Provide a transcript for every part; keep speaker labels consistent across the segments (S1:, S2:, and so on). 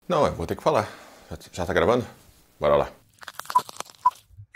S1: Não, eu vou ter que falar. Já tá gravando? Bora lá.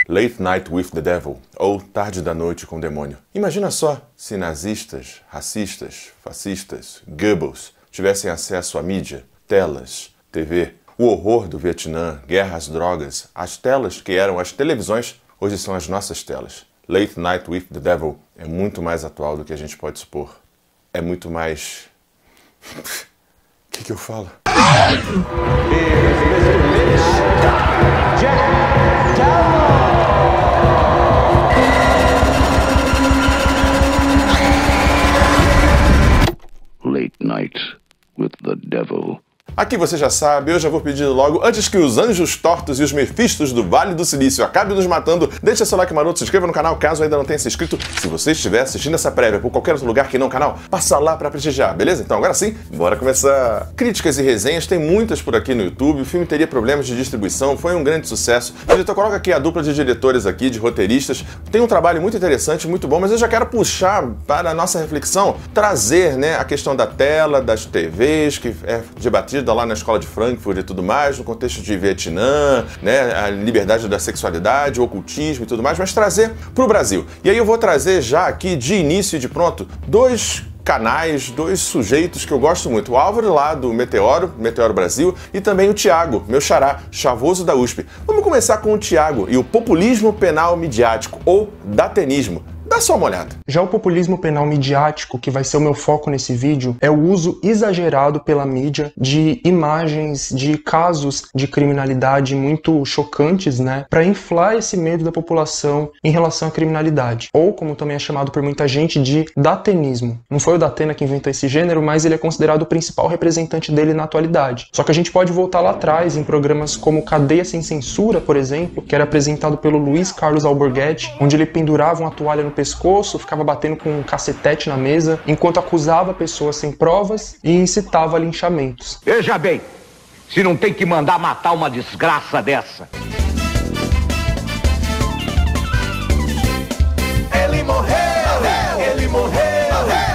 S1: Late Night with the Devil, ou Tarde da Noite com o Demônio. Imagina só se nazistas, racistas, fascistas, Goebbels tivessem acesso à mídia, telas, TV, o horror do Vietnã, guerra às drogas, as telas que eram as televisões, hoje são as nossas telas. Late Night with the Devil é muito mais atual do que a gente pode supor. É muito mais... O que eu falo?
S2: Late Night with the Devil.
S1: Aqui você já sabe, eu já vou pedindo logo, antes que os anjos tortos e os mefistos do Vale do Silício acabem nos matando, deixa seu like maroto, se inscreva no canal caso ainda não tenha se inscrito. Se você estiver assistindo essa prévia por qualquer outro lugar que não o canal, passa lá pra prestigiar, beleza? Então agora sim, bora começar. Críticas e resenhas, tem muitas por aqui no YouTube, o filme teria problemas de distribuição, foi um grande sucesso. O diretor coloca aqui a dupla de diretores aqui, de roteiristas, tem um trabalho muito interessante, muito bom, mas eu já quero puxar para a nossa reflexão, trazer, né, a questão da tela, das TVs, que é debatida lá na escola de Frankfurt e tudo mais, no contexto de Vietnã, né, a liberdade da sexualidade, o ocultismo e tudo mais, mas trazer para o Brasil. E aí eu vou trazer já aqui, de início e de pronto, dois canais, dois sujeitos que eu gosto muito. O Álvaro lá do Meteoro Brasil, e também o Thiago, meu xará, chavoso da USP. Vamos começar com o Thiago e o populismo penal midiático, ou datenismo. Dá só uma olhada.
S3: Já o populismo penal midiático, que vai ser o meu foco nesse vídeo, é o uso exagerado pela mídia de imagens, de casos de criminalidade muito chocantes, né, para inflar esse medo da população em relação à criminalidade. Ou, como também é chamado por muita gente, de datenismo. Não foi o Datena que inventou esse gênero, mas ele é considerado o principal representante dele na atualidade. Só que a gente pode voltar lá atrás em programas como Cadeia Sem Censura, por exemplo, que era apresentado pelo Luiz Carlos Alborguete, onde ele pendurava uma toalha no pescoço, ficava batendo com um cacetete na mesa, enquanto acusava pessoas sem provas e incitava linchamentos.
S4: Veja bem, se não tem que mandar matar uma desgraça dessa.
S5: Ele morreu, ele morreu.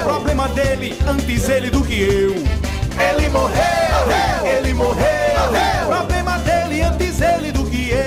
S5: Problema dele, antes ele do que eu. Ele morreu, ele morreu. Problema dele, antes ele do que eu.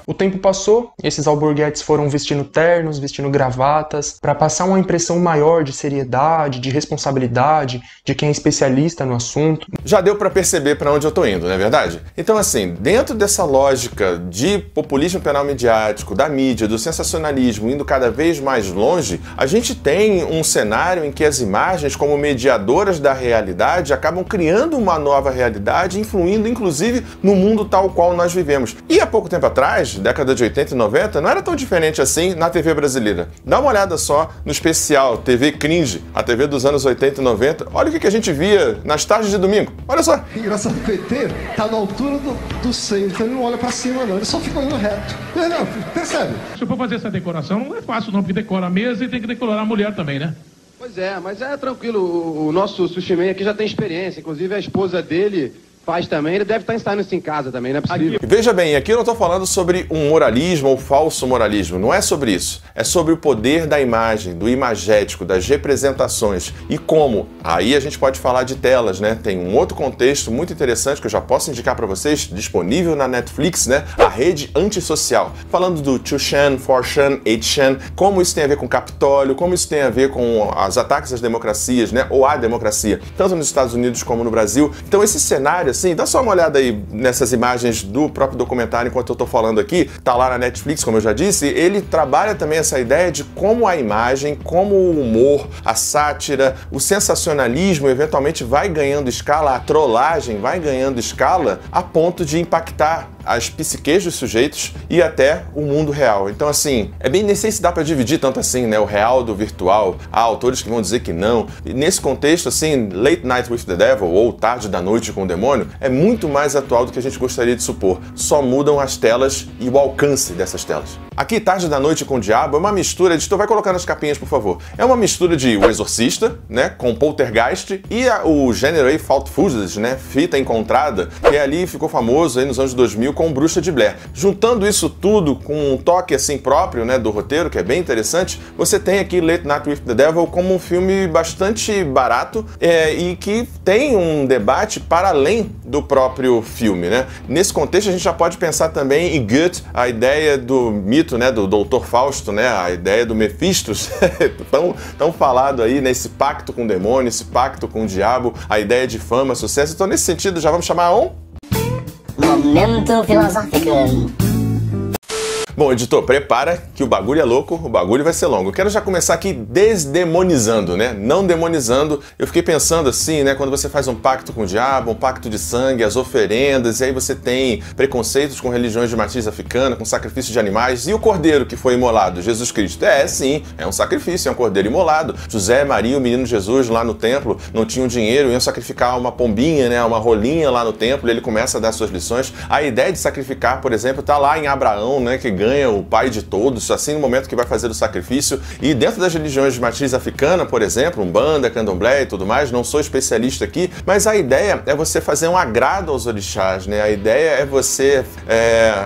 S3: O tempo passou, esses alborguetes foram vestindo ternos, vestindo gravatas, para passar uma impressão maior de seriedade, de responsabilidade, de quem é especialista no assunto.
S1: Já deu para perceber para onde eu tô indo, não é verdade? Então assim, dentro dessa lógica de populismo penal midiático, da mídia, do sensacionalismo indo cada vez mais longe, a gente tem um cenário em que as imagens, como mediadoras da realidade, acabam criando uma nova realidade, influindo inclusive no mundo tal qual nós vivemos. E há pouco tempo atrás, década de 80 e 90, não era tão diferente assim na TV brasileira. Dá uma olhada só no especial TV Cringe, a TV dos anos 80 e 90. Olha o que a gente via nas tardes de domingo. Olha só.
S6: Engraçado, o PT tá na altura do seio, então ele não olha pra cima não, ele só fica olhando reto. Não, percebe?
S7: Se eu for fazer essa decoração, não é fácil não, porque decora a mesa e tem que decorar a mulher também, né?
S8: Pois é, mas é tranquilo, o nosso sushi man aqui já tem experiência, inclusive a esposa dele faz também, ele deve estar instalando isso em casa também, não é possível.
S1: E veja bem, aqui eu não estou falando sobre um moralismo ou falso moralismo, não é sobre isso. É sobre o poder da imagem, do imagético, das representações e como. Aí a gente pode falar de telas, né? Tem um outro contexto muito interessante que eu já posso indicar para vocês, disponível na Netflix, né? A rede antissocial. Falando do 2chan, 4chan, 8chan, como isso tem a ver com o Capitólio, como isso tem a ver com os ataques às democracias, né? Ou à democracia, tanto nos Estados Unidos como no Brasil. Então esse cenário, assim, dá só uma olhada aí nessas imagens do próprio documentário enquanto eu tô falando aqui, tá lá na Netflix, como eu já disse, ele trabalha também essa ideia de como a imagem, como o humor, a sátira, o sensacionalismo eventualmente vai ganhando escala, a trollagem vai ganhando escala a ponto de impactar as psiques dos sujeitos e até o mundo real. Então, assim, nem sei se dá para dividir tanto assim, né, o real do virtual. Há autores que vão dizer que não. E nesse contexto, assim, Late Night with the Devil, ou Tarde da Noite com o Demônio, é muito mais atual do que a gente gostaria de supor. Só mudam as telas e o alcance dessas telas. Aqui, Tarde da Noite com o Diabo é uma mistura, editor, vai colocar nas capinhas, por favor. É uma mistura de O Exorcista, né, com Poltergeist, e o gênero aí, Found Footage, né, Fita Encontrada, que ali ficou famoso aí nos anos 2000 saiu com Bruxa de Blair. Juntando isso tudo com um toque assim próprio, né, do roteiro, que é bem interessante, você tem aqui Late Night with the Devil como um filme bastante barato e que tem um debate para além do próprio filme, né? Nesse contexto a gente já pode pensar também em Goethe, a ideia do mito, né, do Dr. Fausto, né, a ideia do Mephistos, tão falado aí, né, esse pacto com o demônio, esse pacto com o diabo, a ideia de fama, sucesso. Então nesse sentido já vamos chamar
S9: Momento filosófico.
S1: Bom, editor, prepara que o bagulho é louco, o bagulho vai ser longo. Eu quero já começar aqui desdemonizando, né? Não demonizando. Eu fiquei pensando assim, né? Quando você faz um pacto com o diabo, um pacto de sangue, as oferendas, e aí você tem preconceitos com religiões de matriz africana, com sacrifício de animais, e o cordeiro que foi imolado, Jesus Cristo. Sim, é um sacrifício, é um cordeiro imolado. José, Maria, o menino Jesus lá no templo, não tinham dinheiro, iam sacrificar uma pombinha, né? Uma rolinha lá no templo, e ele começa a dar suas lições. A ideia de sacrificar, por exemplo, tá lá em Abraão, né? Que ganha o pai de todos, assim no momento que vai fazer o sacrifício. E dentro das religiões de matriz africana, por exemplo, Umbanda, Candomblé e tudo mais, não sou especialista aqui, mas a ideia é você fazer um agrado aos orixás, né? A ideia é você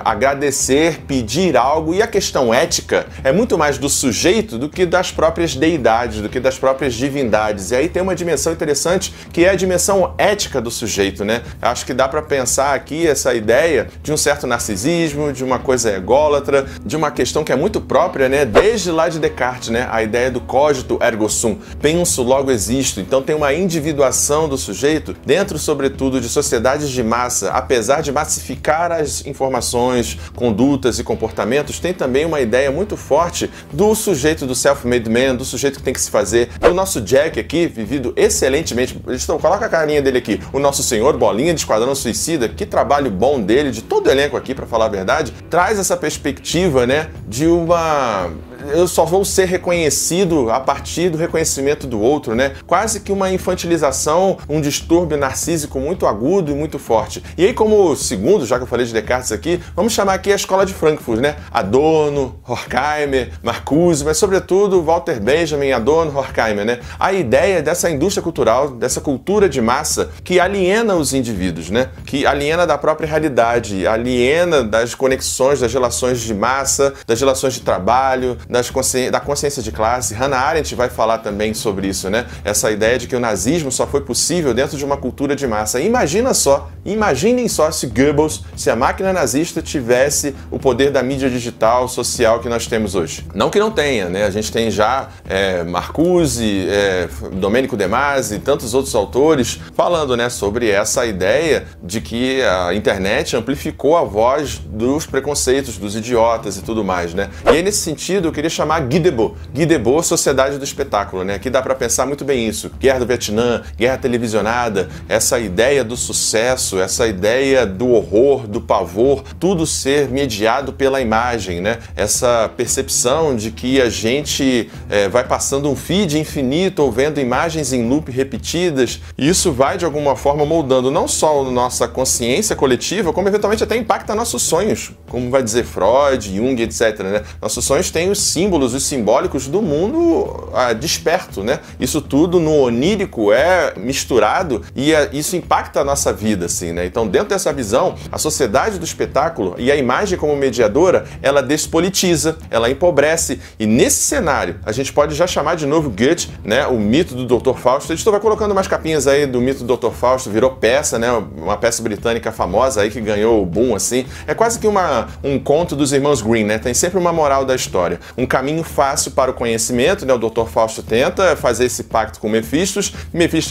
S1: agradecer, pedir algo, e a questão ética é muito mais do sujeito do que das próprias deidades, do que das próprias divindades. E aí tem uma dimensão interessante que é a dimensão ética do sujeito, né? Acho que dá para pensar aqui essa ideia de um certo narcisismo, de uma coisa ególatra, de uma questão que é muito própria, né, desde lá de Descartes, né, a ideia do cogito ergo sum, penso, logo existo. Então tem uma individuação do sujeito dentro, sobretudo, de sociedades de massa. Apesar de massificar as informações, condutas e comportamentos, tem também uma ideia muito forte do sujeito do self-made man, do sujeito que tem que se fazer. O nosso Jack aqui, vivido excelentemente, coloca a carinha dele aqui, o nosso senhor Bolinha de Esquadrão Suicida, que trabalho bom dele, de todo o elenco aqui, para falar a verdade, traz essa perspectiva, né, de uma... eu só vou ser reconhecido a partir do reconhecimento do outro, né? Quase que uma infantilização, um distúrbio narcísico muito agudo e muito forte. E aí, como segundo, já que eu falei de Descartes aqui, vamos chamar aqui a escola de Frankfurt, né? Adorno, Horkheimer, Marcuse, mas sobretudo Walter Benjamin, Adorno, Horkheimer, né? A ideia dessa indústria cultural, dessa cultura de massa que aliena os indivíduos, né? Que aliena da própria realidade, aliena das conexões, das relações de massa, das relações de trabalho, da consciência de classe. Hannah Arendt vai falar também sobre isso, né? Essa ideia de que o nazismo só foi possível dentro de uma cultura de massa. Imaginem só se Goebbels, se a máquina nazista tivesse o poder da mídia digital, social que nós temos hoje. Não que não tenha, né? A gente tem já Marcuse, Domenico De Masi e tantos outros autores falando, né, sobre essa ideia de que a internet amplificou a voz dos preconceitos, dos idiotas e tudo mais, né? E aí, nesse sentido, eu queria chamar Guy Debord, Sociedade do Espetáculo, né? Aqui dá para pensar muito bem isso. Guerra do Vietnã, guerra televisionada, essa ideia do sucesso, essa ideia do horror, do pavor, tudo ser mediado pela imagem, né? Essa percepção de que a gente vai passando um feed infinito ou vendo imagens em loop repetidas, e isso vai de alguma forma moldando não só a nossa consciência coletiva, como eventualmente até impacta nossos sonhos, como vai dizer Freud, Jung, etc, né? Nossos sonhos têm os símbolos, os simbólicos do mundo desperto, né? Isso tudo no onírico é misturado e isso impacta a nossa vida, assim, né? Então, dentro dessa visão, a sociedade do espetáculo e a imagem como mediadora, ela despolitiza, ela empobrece, e nesse cenário, a gente pode já chamar de novo Goethe, né? O mito do Dr. Fausto. A gente vai colocando umas capinhas aí do mito do Dr. Fausto, virou peça, né? Uma peça britânica famosa aí que ganhou o boom, assim. É quase que um conto dos irmãos Grimm, né? Tem sempre uma moral da história. Um caminho fácil para o conhecimento, né? O Dr. Fausto tenta fazer esse pacto com Mephistos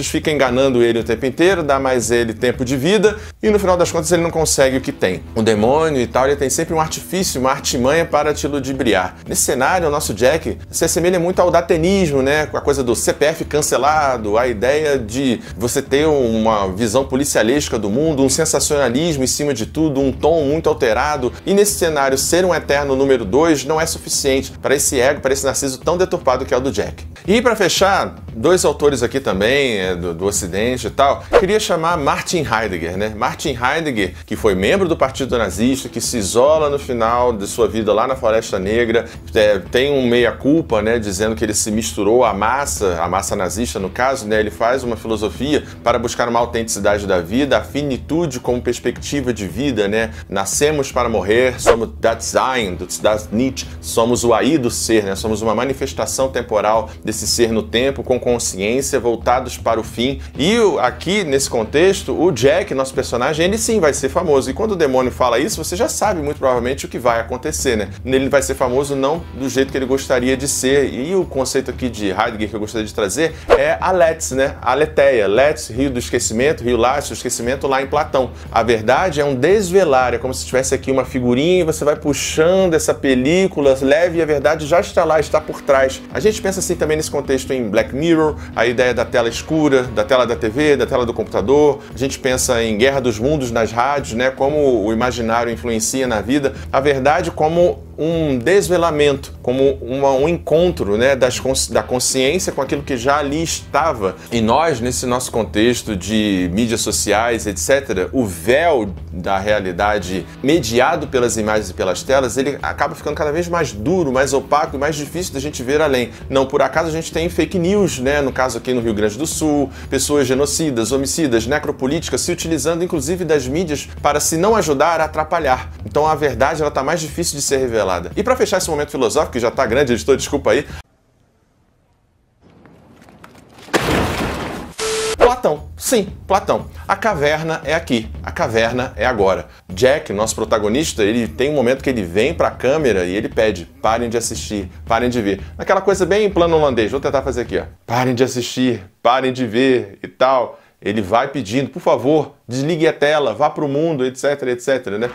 S1: fica enganando ele o tempo inteiro, dá mais ele tempo de vida, e no final das contas ele não consegue o que tem. O demônio e tal, ele tem sempre um artifício, uma artimanha para te ludibriar. Nesse cenário, o nosso Jack se assemelha muito ao datenismo, né? Com a coisa do CPF cancelado, a ideia de você ter uma visão policialesca do mundo, um sensacionalismo em cima de tudo, um tom muito alterado, e nesse cenário ser um eterno número 2 não é suficiente para esse ego, para esse narciso tão deturpado que é o do Jack. E para fechar, dois autores aqui também, do Ocidente e tal, queria chamar Martin Heidegger, né? Martin Heidegger, que foi membro do Partido Nazista, que se isola no final de sua vida lá na Floresta Negra, tem um meia-culpa, né, dizendo que ele se misturou à massa nazista no caso, né? Ele faz uma filosofia para buscar uma autenticidade da vida, a finitude como perspectiva de vida, né? Nascemos para morrer, somos das Sein, das Nietzsche, somos o aí do ser, né? Somos uma manifestação temporal desse ser no tempo, com consciência, voltados para o fim. E aqui, nesse contexto, o Jack, nosso personagem, ele sim vai ser famoso. E quando o demônio fala isso, você já sabe muito provavelmente o que vai acontecer, né? Ele vai ser famoso não do jeito que ele gostaria de ser. E o conceito aqui de Heidegger que eu gostaria de trazer é a Letz, né? A Letheia. Letz, rio do esquecimento, rio Lácio, esquecimento lá em Platão. A verdade é um desvelar, é como se tivesse aqui uma figurinha e você vai puxando essa película leve e a verdade já está lá, está por trás. A gente pensa assim também nesse contexto em Black Mirror, a ideia da tela escura, da tela da TV, da tela do computador. A gente pensa em Guerra dos Mundos nas rádios, né? Como o imaginário influencia na vida. A verdade como um desvelamento, como um encontro, né, da consciência com aquilo que já ali estava. E nós, nesse nosso contexto de mídias sociais, etc., o véu da realidade mediado pelas imagens e pelas telas, ele acaba ficando cada vez mais duro, mais opaco e mais difícil da gente ver além. Não por acaso a gente tem fake news, né, no caso aqui no Rio Grande do Sul, pessoas genocidas, homicidas, necropolíticas, se utilizando inclusive das mídias para, se não ajudar, atrapalhar. Então a verdade ela está mais difícil de ser revelada. E para fechar esse momento filosófico, que já está grande, editor, desculpa aí. Platão, sim, Platão. A caverna é aqui, a caverna é agora. Jack, nosso protagonista, ele tem um momento que ele vem para a câmera e ele pede: parem de assistir, parem de ver. Aquela coisa bem em plano holandês, vou tentar fazer aqui, ó. Parem de assistir, parem de ver e tal. Ele vai pedindo, por favor, desligue a tela, vá para o mundo, etc, etc, né?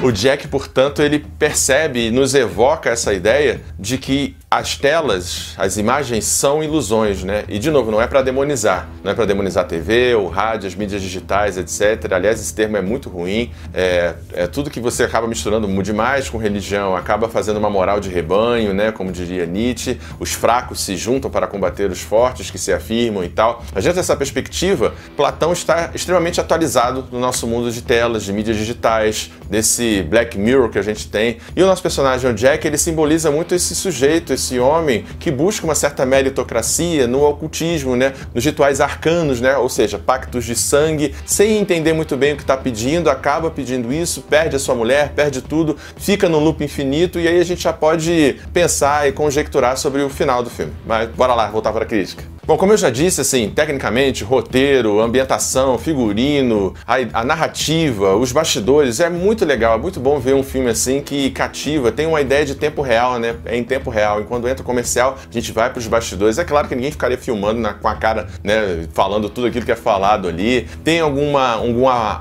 S1: O Jack, portanto, ele percebe e nos evoca essa ideia de que as telas, as imagens são ilusões, né? E, de novo, não é para demonizar. Não é para demonizar a TV, o rádio, as mídias digitais, etc. Aliás, esse termo é muito ruim. É tudo que você acaba misturando demais com religião, acaba fazendo uma moral de rebanho, né? Como diria Nietzsche. Os fracos se juntam para combater os fortes que se afirmam e tal. Mas, dentro dessa perspectiva, Platão está extremamente atualizado no nosso mundo de telas, de mídias digitais, desse Black Mirror que a gente tem. E o nosso personagem, o Jack, ele simboliza muito esse sujeito, esse homem que busca uma certa meritocracia no ocultismo, né? Nos rituais arcanos, né? Ou seja, pactos de sangue, sem entender muito bem o que está pedindo, acaba pedindo isso, perde a sua mulher, perde tudo, fica num loop infinito e aí a gente já pode pensar e conjecturar sobre o final do filme. Mas bora lá, voltar para a crítica. Bom, como eu já disse, assim, tecnicamente, roteiro, ambientação, figurino, a narrativa, os bastidores, é muito legal, é muito bom ver um filme assim que cativa, tem uma ideia de tempo real, né? É em tempo real. E quando entra o comercial, a gente vai para os bastidores. É claro que ninguém ficaria filmando com a cara, né, falando tudo aquilo que é falado ali. Tem algum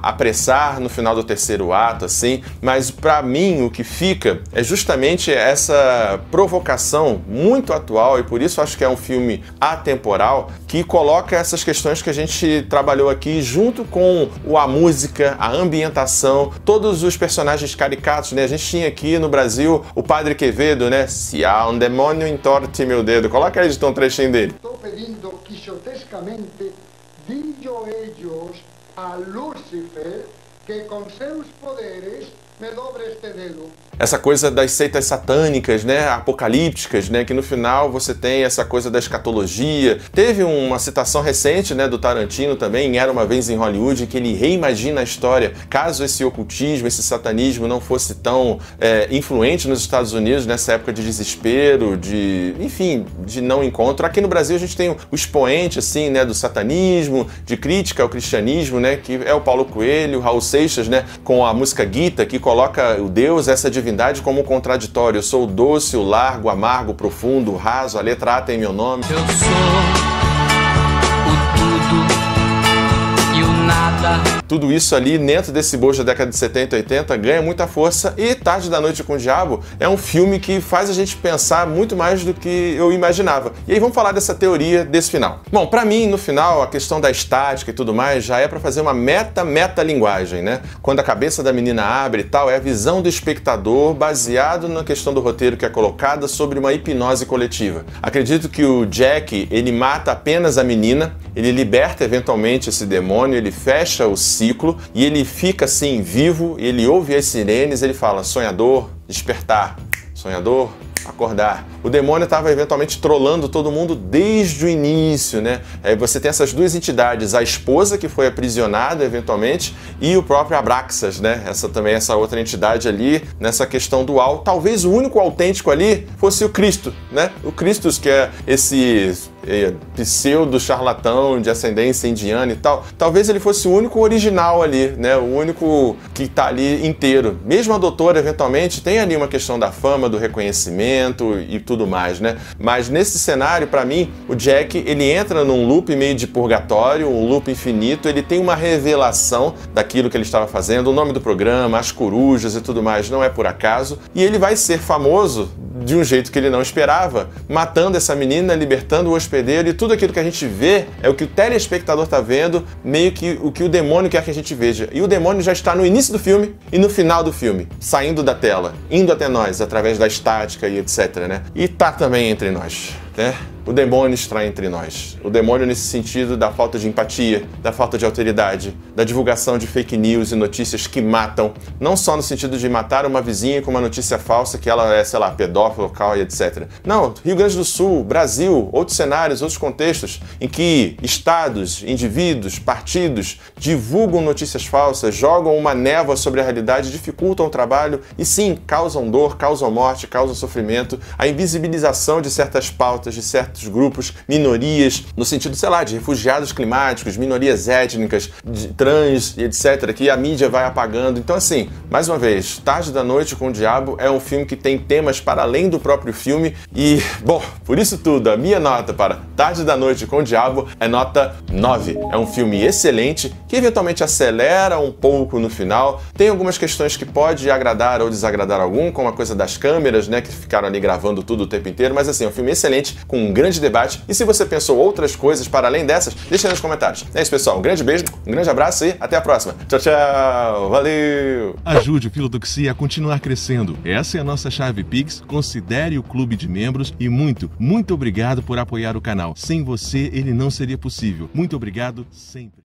S1: apressar no final do terceiro ato, assim, mas para mim o que fica é justamente essa provocação muito atual e por isso acho que é um filme atemporal, que coloca essas questões que a gente trabalhou aqui junto com a música, a ambientação, todos os personagens caricatos, né? A gente tinha aqui no Brasil o Padre Quevedo, né? Se há um demônio, entorte meu dedo. Coloca aí, editor, um trechinho dele.
S6: Estou pedindo quixotescamente de joelhos a Lúcifer que com seus poderes me dobre este dedo.
S1: Essa coisa das seitas satânicas, né, apocalípticas, né, que no final você tem essa coisa da escatologia. Teve uma citação recente, né, do Tarantino também, em Era Uma Vez em Hollywood, que ele reimagina a história. Caso esse ocultismo, esse satanismo não fosse tão influente nos Estados Unidos nessa época de desespero, de não encontro. Aqui no Brasil a gente tem o expoente, assim, né, do satanismo, de crítica ao cristianismo, né, que é o Paulo Coelho, o Raul Seixas, né, com a música Gita, que coloca o Deus, essa divindade, como um contraditório. Eu sou o doce, o largo, o amargo, o profundo, o raso, a letra A tem meu nome.
S9: Eu sou o tudo e o nada
S1: Tudo isso ali dentro desse bojo da década de 70 e 80 ganha muita força, e Tarde da Noite com o Diabo é um filme que faz a gente pensar muito mais do que eu imaginava. E aí vamos falar dessa teoria desse final. Bom, pra mim, no final, a questão da estática e tudo mais já é pra fazer uma meta-linguagem, né? Quando a cabeça da menina abre e tal, é a visão do espectador baseado na questão do roteiro que é colocada sobre uma hipnose coletiva. Acredito que o Jack, ele mata apenas a menina, ele liberta eventualmente esse demônio, ele fecha o ciclo e ele fica assim vivo, ele ouve as sirenes, ele fala sonhador, despertar, sonhador, acordar. O demônio estava eventualmente trolando todo mundo desde o início, né? Aí você tem essas duas entidades, a esposa que foi aprisionada eventualmente e o próprio Abraxas, né? Essa outra entidade ali, nessa questão dual. Talvez o único autêntico ali fosse o Cristo, né? O Christus, que é esse pseudo charlatão de ascendência indiana e tal. Talvez ele fosse o único original ali, né? O único que tá ali inteiro. Mesmo a doutora, eventualmente, tem ali uma questão da fama, do reconhecimento e tudo mais, né? Mas nesse cenário, pra mim, o Jack, ele entra num loop meio de purgatório, um loop infinito, ele tem uma revelação daquilo que ele estava fazendo, o nome do programa, as corujas e tudo mais, não é por acaso, e ele vai ser famoso de um jeito que ele não esperava, matando essa menina, libertando o hospedeiro, e tudo aquilo que a gente vê é o que o telespectador tá vendo, meio que o que o demônio quer que a gente veja. E o demônio já está no início do filme e no final do filme, saindo da tela, indo até nós, através da estática e etc, né? E tá também entre nós, né? O demônio está entre nós. O demônio nesse sentido da falta de empatia, da falta de alteridade, da divulgação de fake news e notícias que matam, não só no sentido de matar uma vizinha com uma notícia falsa que ela é, sei lá, pedófilo, local e etc. Não, Rio Grande do Sul, Brasil, outros cenários, outros contextos em que estados, indivíduos, partidos divulgam notícias falsas, jogam uma névoa sobre a realidade, dificultam o trabalho e sim, causam dor, causam morte, causam sofrimento, a invisibilização de certas pautas, de certos grupos, minorias, no sentido, sei lá, de refugiados climáticos, minorias étnicas, de trans e etc, que a mídia vai apagando. Então, assim, mais uma vez, Tarde da Noite com o Diabo é um filme que tem temas para além do próprio filme e, bom, por isso tudo, a minha nota para Tarde da Noite com o Diabo é nota 9. É um filme excelente, que eventualmente acelera um pouco no final, tem algumas questões que pode agradar ou desagradar algum, como a coisa das câmeras, né, que ficaram ali gravando tudo o tempo inteiro, mas assim, é um filme excelente, com um grande debate, e se você pensou outras coisas para além dessas, deixa aí nos comentários. É isso, pessoal, um grande beijo, um grande abraço e até a próxima. Tchau, tchau, valeu!
S9: Ajude o Filodoxia a continuar crescendo. Essa é a nossa chave Pix, considere o clube de membros e muito obrigado por apoiar o canal. Sem você, ele não seria possível. Muito obrigado sempre.